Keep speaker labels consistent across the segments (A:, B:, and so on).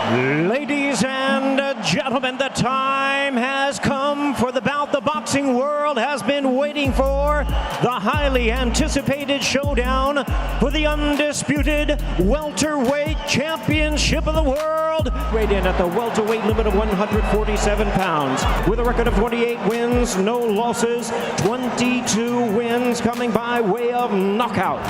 A: Ladies and gentlemen, the time has come for the bout the boxing world has been waiting for. The highly anticipated showdown for the undisputed welterweight championship of the world. Weighed in at the welterweight limit of 147 pounds. With a record of 28 wins, no losses, 22 wins coming by way of knockout.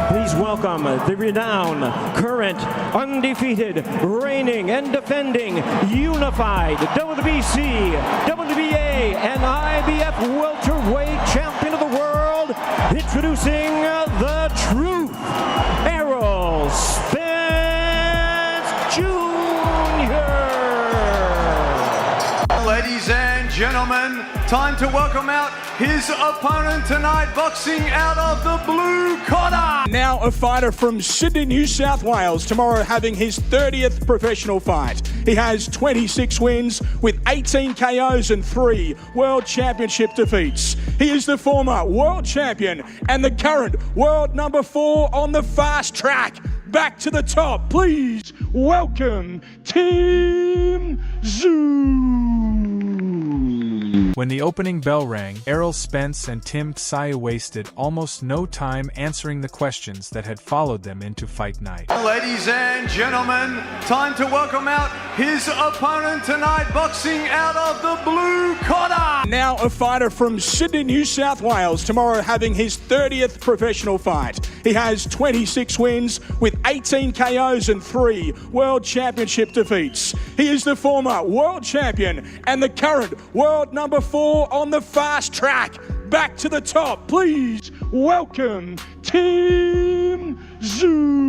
A: Please welcome the renowned, current, undefeated, reigning and defending, unified WBC, WBA, and IBF welterweight champion of the world, introducing the truth, Errol Spence Jr.
B: Ladies and gentlemen, time to welcome out his opponent tonight, boxing out of the blue corner.
C: Now a fighter from Sydney, New South Wales, tomorrow having his 30th professional fight. He has 26 wins with 18 KOs and 3 World Championship defeats. He is the former world champion and the current world number 4 on the fast track. Back to the top, please welcome Tim Tszyu.
D: When the opening bell rang, Errol Spence and Tim Tszyu wasted almost no time answering the questions that had followed them into fight night.
B: Ladies and gentlemen, time to welcome out his opponent tonight, boxing out of the blue corner.
C: Now a fighter from Sydney, New South Wales, tomorrow having his 30th professional fight. He has 26 wins with 18 KOs and 3 World Championship defeats. He is the former world champion and the current world number 4 on the fast track. Back to the top, please welcome Tim Tszyu.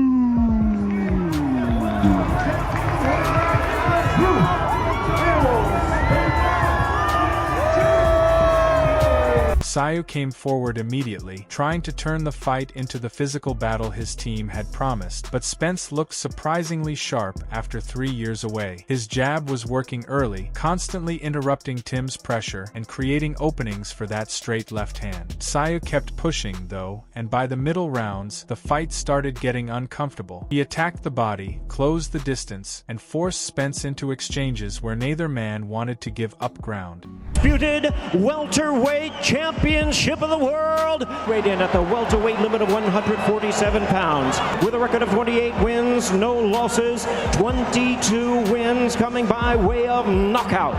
D: Tszyu came forward immediately, trying to turn the fight into the physical battle his team had promised, but Spence looked surprisingly sharp after 3 years away. His jab was working early, constantly interrupting Tim's pressure and creating openings for that straight left hand. Tszyu kept pushing, though, and by the middle rounds, the fight started getting uncomfortable. He attacked the body, closed the distance, and forced Spence into exchanges where neither man wanted to give up ground.
A: Disputed welterweight championship of the world, weighed in at the welterweight limit of 147 pounds. With a record of 28 wins, no losses, 22 wins coming by way of knockout.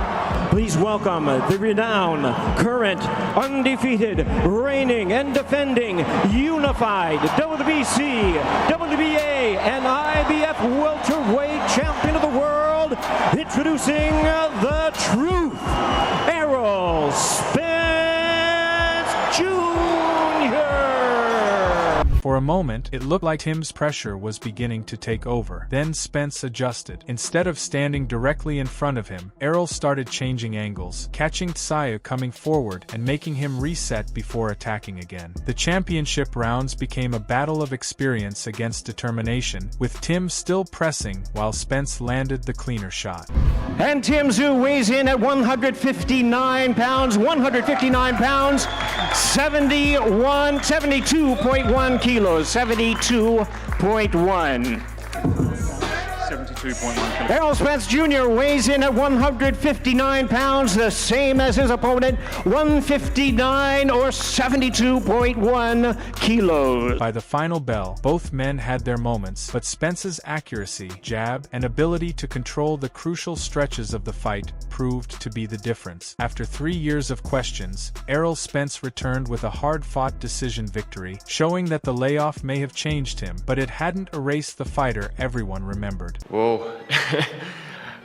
A: Please welcome the renowned, current, undefeated, reigning and defending, unified WBC, WBA, and IBF welterweight champion of the world, introducing the truth, Errol Spence Jr.
D: For a moment, it looked like Tim's pressure was beginning to take over. Then Spence adjusted. Instead of standing directly in front of him, Errol started changing angles, catching Tszyu coming forward and making him reset before attacking again. The championship rounds became a battle of experience against determination, with Tim still pressing while Spence landed the cleaner shot.
A: And Tim Tszyu weighs in at 159 pounds, 72.1 kilos, 72.1. 72.1 kilos. Errol Spence Jr. weighs in at 159 pounds, the same as his opponent, 159 or 72.1 kilos.
D: By the final bell, both men had their moments, but Spence's accuracy, jab, and ability to control the crucial stretches of the fight proved to be the difference. After 3 years of questions, Errol Spence returned with a hard-fought decision victory, showing that the layoff may have changed him, but it hadn't erased the fighter everyone remembered.
E: Well,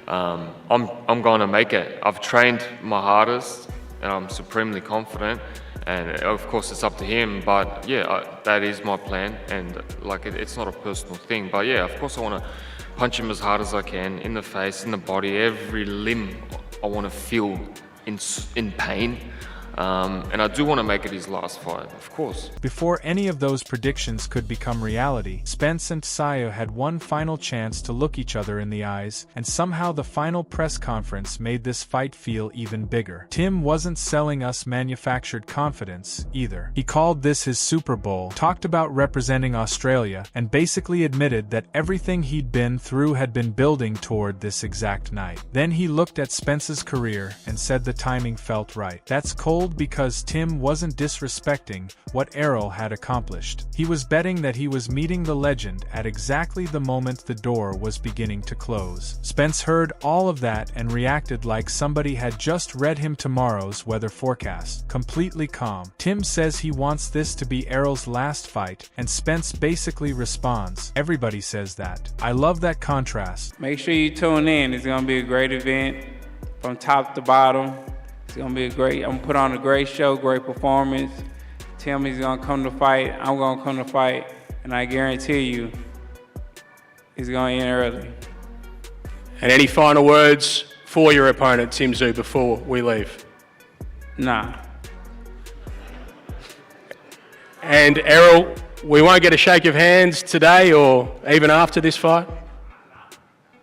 E: I'm going to make it. I've trained my hardest and I'm supremely confident, and of course it's up to him, but yeah, that is my plan, and like it's not a personal thing, but yeah, of course I want to punch him as hard as I can, in the face, in the body, every limb I want to feel in pain. And I do want to make it his last fight, of course.
D: Before any of those predictions could become reality, Spence and Tszyu had one final chance to look each other in the eyes, and somehow the final press conference made this fight feel even bigger. Tim wasn't selling us manufactured confidence, either. He called this his Super Bowl, talked about representing Australia, and basically admitted that everything he'd been through had been building toward this exact night. Then he looked at Spence's career and said the timing felt right. That's cold because Tim wasn't disrespecting what Errol had accomplished. He was betting that he was meeting the legend at exactly the moment the door was beginning to close. Spence heard all of that and reacted like somebody had just read him tomorrow's weather forecast, completely calm. Tim says he wants this to be Errol's last fight, and Spence basically responds, "Everybody says that." I love that contrast.
F: Make sure you tune in. It's going to be a great event from top to bottom. It's going to be I'm going to put on a great show, great performance. Tim is going to come to fight. I'm going to come to fight. And I guarantee you, it's going to end early.
G: And any final words for your opponent, Tim Tszyu, before we leave?
F: Nah.
G: And Errol, we won't get a shake of hands today or even after this fight?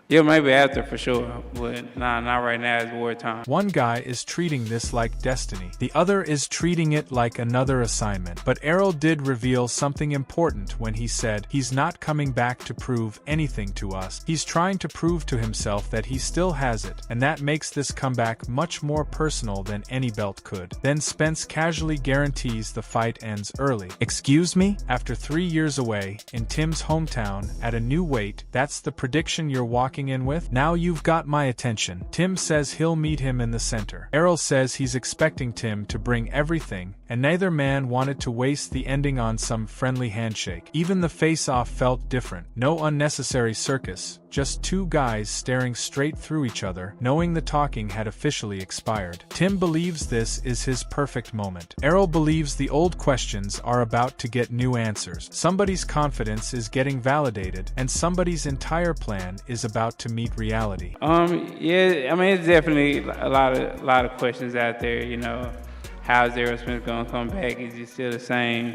F: Yeah, maybe after for sure, but nah, not right now. It's wartime.
D: One guy is treating this like destiny. The other is treating it like another assignment. But Errol did reveal something important when he said he's not coming back to prove anything to us. He's trying to prove to himself that he still has it, and that makes this comeback much more personal than any belt could. Then Spence casually guarantees the fight ends early. Excuse me? After 3 years away, in Tim's hometown, at a new weight, that's the prediction you're walking in with? Now you've got my attention. Tim says he'll meet him in the center. Errol says he's expecting Tim to bring everything, and neither man wanted to waste the ending on some friendly handshake. Even the face-off felt different. No unnecessary circus, just two guys staring straight through each other, knowing the talking had officially expired. Tim believes this is his perfect moment. Errol believes the old questions are about to get new answers. Somebody's confidence is getting validated, and somebody's entire plan is about to meet reality.
F: Yeah, I mean, it's definitely a lot of questions out there, you know. How's Errol Spence gonna come back? Is he still the same?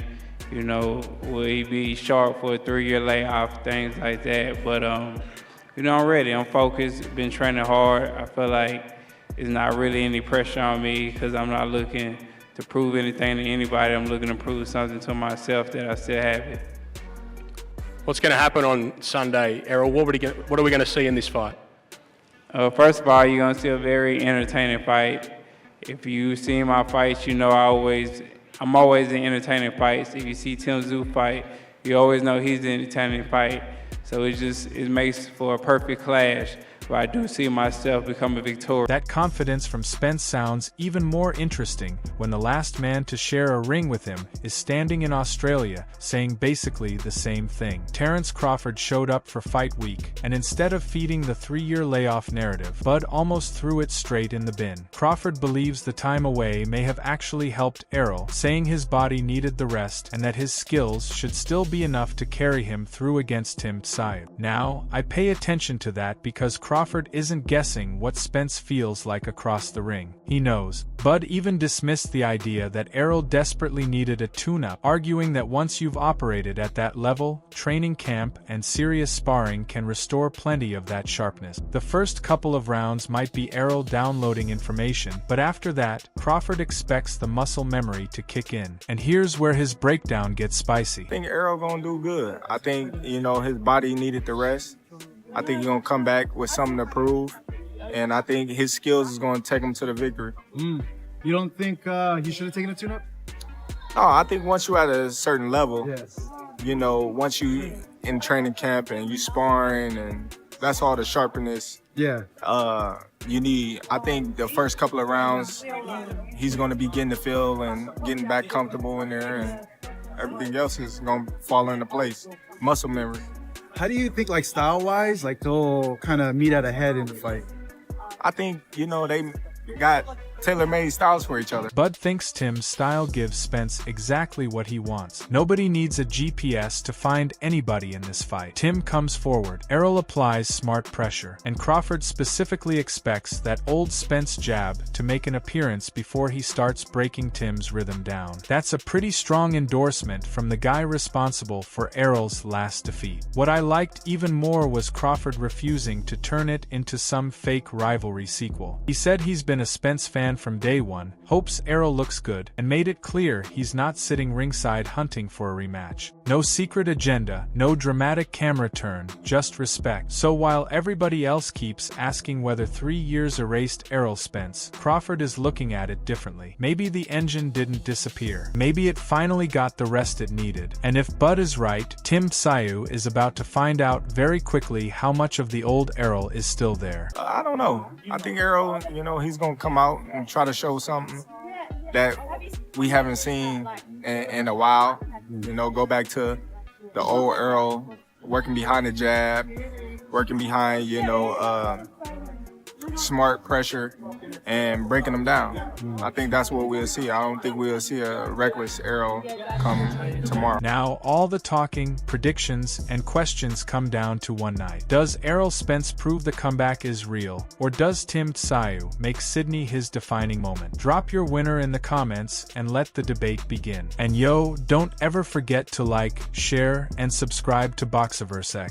F: You know, will he be sharp for a 3-year layoff? Things like that. But you know, I'm ready. I'm focused. Been training hard. I feel like it's not really any pressure on me because I'm not looking to prove anything to anybody. I'm looking to prove something to myself that I still have it.
G: What's going to happen on Sunday, Errol? What are we going to see in this fight?
F: First of all, you're going to see a very entertaining fight. If you see my fights, you know I'm always in entertaining fights. If you see Tim Tszyu fight, you always know he's in entertaining fight. So it makes for a perfect clash. But I do see myself becoming victorious.
D: That confidence from Spence sounds even more interesting when the last man to share a ring with him is standing in Australia, saying basically the same thing. Terence Crawford showed up for fight week, and instead of feeding the 3-year layoff narrative, Bud almost threw it straight in the bin. Crawford believes the time away may have actually helped Errol, saying his body needed the rest and that his skills should still be enough to carry him through against Tim Tszyu. Now, I pay attention to that because Crawford isn't guessing what Spence feels like across the ring. He knows. Bud even dismissed the idea that Errol desperately needed a tune-up, arguing that once you've operated at that level, training camp and serious sparring can restore plenty of that sharpness. The first couple of rounds might be Errol downloading information, but after that, Crawford expects the muscle memory to kick in. And here's where his breakdown gets spicy.
H: I think Errol gonna do good. I think, you know, his body needed the rest. I think he's gonna come back with something to prove, and I think his skills is gonna take him to the victory.
I: You don't think he should have taken a tune-up?
H: No, I think once you're at a certain level, yes, you know, once you in training camp and you sparring, and that's all the sharpness.
I: Yeah.
H: You need. I think the first couple of rounds, he's gonna be getting the feel and getting back comfortable in there, and everything else is gonna fall into place. Muscle memory.
I: How do you think, like, style-wise, like, they'll kind of meet at a head in the fight?
H: I think, you know, they got tailor-made styles for each other.
D: Bud thinks Tim's style gives Spence exactly what he wants. Nobody needs a GPS to find anybody in this fight. Tim comes forward. Errol applies smart pressure, and Crawford specifically expects that old Spence jab to make an appearance before he starts breaking Tim's rhythm down. That's a pretty strong endorsement from the guy responsible for Errol's last defeat. What I liked even more was Crawford refusing to turn it into some fake rivalry sequel. He said he's been a Spence fan from day one, hopes Errol looks good, and made it clear he's not sitting ringside hunting for a rematch. No secret agenda, no dramatic camera turn, just respect. So while everybody else keeps asking whether 3 years erased Errol Spence, Crawford is looking at it differently. Maybe the engine didn't disappear. Maybe it finally got the rest it needed. And if Bud is right, Tim Tszyu is about to find out very quickly how much of the old Errol is still there.
H: I don't know. I think Errol, he's going to come out and try to show something that we haven't seen in a while. Go back to the old Errol, working behind the jab, working behind, smart pressure and breaking them down. I think that's what we'll see. I don't think we'll see a reckless Errol come tomorrow.
D: Now, all the talking, predictions, and questions come down to one night. Does Errol Spence prove the comeback is real, or does Tim Tszyu make Sydney his defining moment? Drop your winner in the comments and let the debate begin. And don't ever forget to like, share, and subscribe to Boxiversec.